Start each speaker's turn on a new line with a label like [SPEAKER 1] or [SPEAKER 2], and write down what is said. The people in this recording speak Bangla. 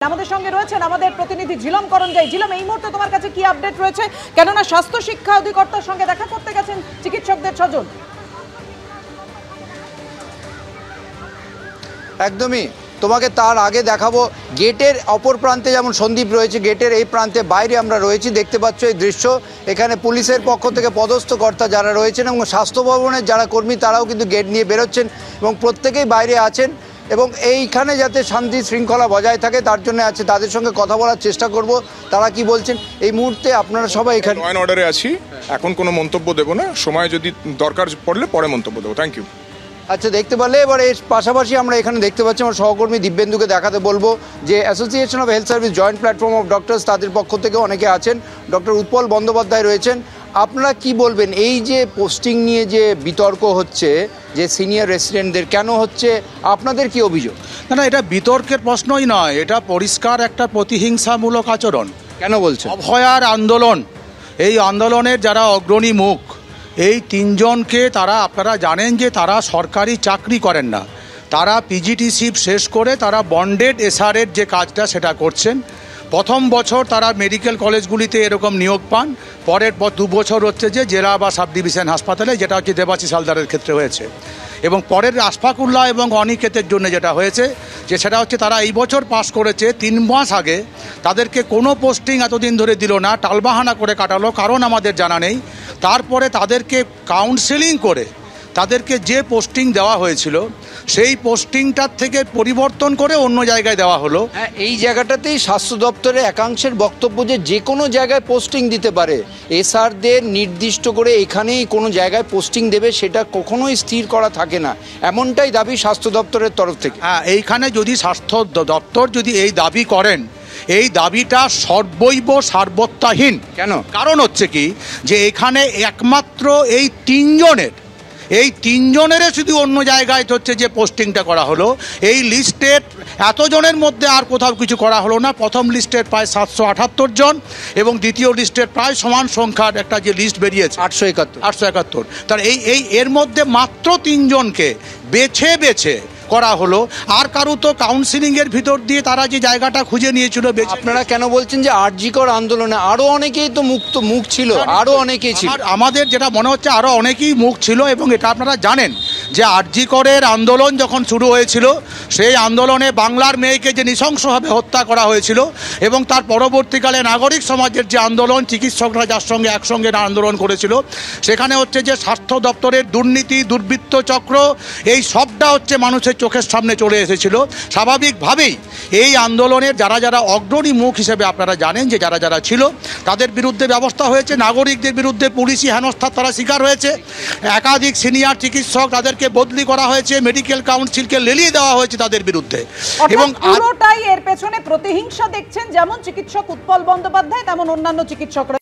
[SPEAKER 1] আমাদের সঙ্গে রয়েছেন আমাদের প্রতিনিধি ঝিলম করঞ্জাই। ঝিলম, এই মুহূর্তে তোমার কাছে কি আপডেট রয়েছে? কেননা স্বাস্থ্য শিক্ষা অধিকর্তার সঙ্গে দেখা করতে গেছেন চিকিৎসকদের 6 জন।
[SPEAKER 2] একদমই, তোমাকে তার আগে দেখাবো গেটের অপর প্রান্তে যেমন সন্দীপ রয়েছে, গেটের এই প্রান্তে বাইরে আমরা রয়েছি। দেখতে পাচ্ছ এই দৃশ্য, এখানে পুলিশের পক্ষ থেকে পদস্থ কর্তা যারা রয়েছেন এবং স্বাস্থ্য ভবনের যারা কর্মী তারাও কিন্তু গেট নিয়ে বেরোচ্ছেন এবং প্রত্যেকেই বাইরে আছেন এবং এইখানে যাতে শান্তি শৃঙ্খলা বজায় থাকে তার জন্য আছে। তাদের সঙ্গে কথা বলার চেষ্টা করব, তারা কি বলছেন। এই মুহূর্তে আপনারা সবাই এখানে
[SPEAKER 3] ল অ্যান্ড অর্ডারে আছি, এখন কোনো মন্তব্য দেবো না, সময় যদি দরকার পড়লে পরে মন্তব্য দেবো। Thank you.
[SPEAKER 2] আচ্ছা, দেখতে পারলে এবার এর পাশাপাশি আমরা এখানে দেখতে পাচ্ছি আমার সহকর্মী দিব্যেন্দুকে দেখাতে বলবো যে association of health service joint platform of doctors, তাদের পক্ষ থেকে অনেকে আছেন। ডক্টর উৎপল বন্দ্যোপাধ্যায় রয়েছেন। আপনারা কি বলবেন এই যে পোস্টিং নিয়ে যে বিতর্ক হচ্ছে, যে সিনিয়র রেসিডেন্টদের কেন হচ্ছে, আপনাদের কি অভিযোগ?
[SPEAKER 4] না, এটা বিতর্কের প্রশ্নই নয়, এটা পরিষ্কার একটা প্রতিহিংসামূলক আচরণ।
[SPEAKER 2] কেন বলছেন?
[SPEAKER 4] অভয়ার আন্দোলন, এই আন্দোলনের যারা অগ্রণী মুখ, এই 3 জনকে আপনারা জানেন যে তারা সরকারি চাকরি করেন না, তারা পিজিটিসিপ শেষ করে তারা বন্ডেড এসআরের যে কাজটা সেটা করছেন। প্রথম বছর তারা মেডিকেল কলেজগুলিতে এরকম নিয়োগ পান, পরের 2 বছর হচ্ছে যে জেলা বা সাব ডিভিশন হাসপাতালে, যেটা হচ্ছে দেবাশিস হালদারের ক্ষেত্রে হয়েছে, এবং পরের আশফাকুল্লাহ এবং অনিকেতের জন্য যেটা হয়েছে যে সেটা হচ্ছে তারা এই বছর পাস করেছে। 3 মাস আগে তাদেরকে কোনো পোস্টিং এতদিন ধরে দিল না, টালবাহানা করে কাটালো, কারণ আমাদের জানা নেই। তারপরে তাদেরকে কাউন্সেলিং করে তাদেরকে যে পোস্টিং দেওয়া হয়েছিল সেই পোস্টিংটার থেকে পরিবর্তন করে অন্য জায়গায় দেওয়া হলো।
[SPEAKER 2] হ্যাঁ, এই জায়গাটাতেই স্বাস্থ্য দপ্তরের একাংশের বক্তব্য যে কোনো জায়গায় পোস্টিং দিতে পারে, এসআরদের নির্দিষ্ট করে এখানেই কোনো জায়গায় পোস্টিং দেবে সেটা কখনোই স্থির করা থাকে না, এমনটাই দাবি স্বাস্থ্য দপ্তরের তরফ থেকে।
[SPEAKER 4] হ্যাঁ, এইখানে যদি স্বাস্থ্য দপ্তর যদি এই দাবি করেন, এই দাবিটা সর্বৈব সার্বত্যাহীন।
[SPEAKER 2] কেন?
[SPEAKER 4] কারণ হচ্ছে কি যে এখানে একমাত্র এই 3 জনের শুধু অন্য জায়গায় হচ্ছে যে পোস্টিংটা করা হলো। এই লিস্টের এতজনের মধ্যে আর কোথাও কিছু করা হলো না। প্রথম লিস্টের প্রায় 778 জন এবং দ্বিতীয় লিস্টের প্রায় সমান সংখ্যার একটা যে লিস্ট বেরিয়েছে 871। তার এর মধ্যে মাত্র 3 জনকে বেছে বেছে করা হলো। আর কারো তো কাউন্সিলিংয়ের ভিতর দিয়ে তারা যে জায়গাটা খুঁজে নিয়েছিল।
[SPEAKER 2] আপনারা কেন বলছেন যে আরজিকর আন্দোলনে আরও অনেকেই তো মুখ ছিল, আরও অনেকেই ছিল?
[SPEAKER 4] আমাদের যেটা মনে হচ্ছে আরও অনেকেই মুখ ছিল, এবং এটা আপনারা জানেন যে আরজিকরের আন্দোলন যখন শুরু হয়েছিল সেই আন্দোলনে বাংলার মেয়েকে যে নৃশংসভাবে হত্যা করা হয়েছিল, এবং তার পরবর্তীকালে নাগরিক সমাজের যে আন্দোলন, চিকিৎসকরা যার সঙ্গে একসঙ্গে আন্দোলন করেছিল, সেখানে হচ্ছে যে স্বাস্থ্য দপ্তরের দুর্নীতি, দুর্বৃত্ত চক্র, এই সবটা হচ্ছে মানুষের চোখের সামনে চলে এসেছিল। স্বাভাবিকভাবেই এই আন্দোলনের যারা অগ্রণী মুখ হিসেবে আপনারা জানেন যে যারা ছিল তাদের বিরুদ্ধে ব্যবস্থা হয়েছে। নাগরিকদের বিরুদ্ধে পুলিশি হেনস্থার তারা শিকার হয়েছে। একাধিক সিনিয়র চিকিৎসক তাদেরকে বদলি করা হয়েছে, মেডিকেল কাউন্সিলকে লেলিয়ে দেওয়া হয়েছে তাদের বিরুদ্ধে।
[SPEAKER 1] এবং পুরোটাই এর পেছনে প্রতিহিংসা দেখছেন যেমন চিকিৎসক উৎপল বন্দ্যোপাধ্যায় তেমন অন্যান্য চিকিৎসকরা।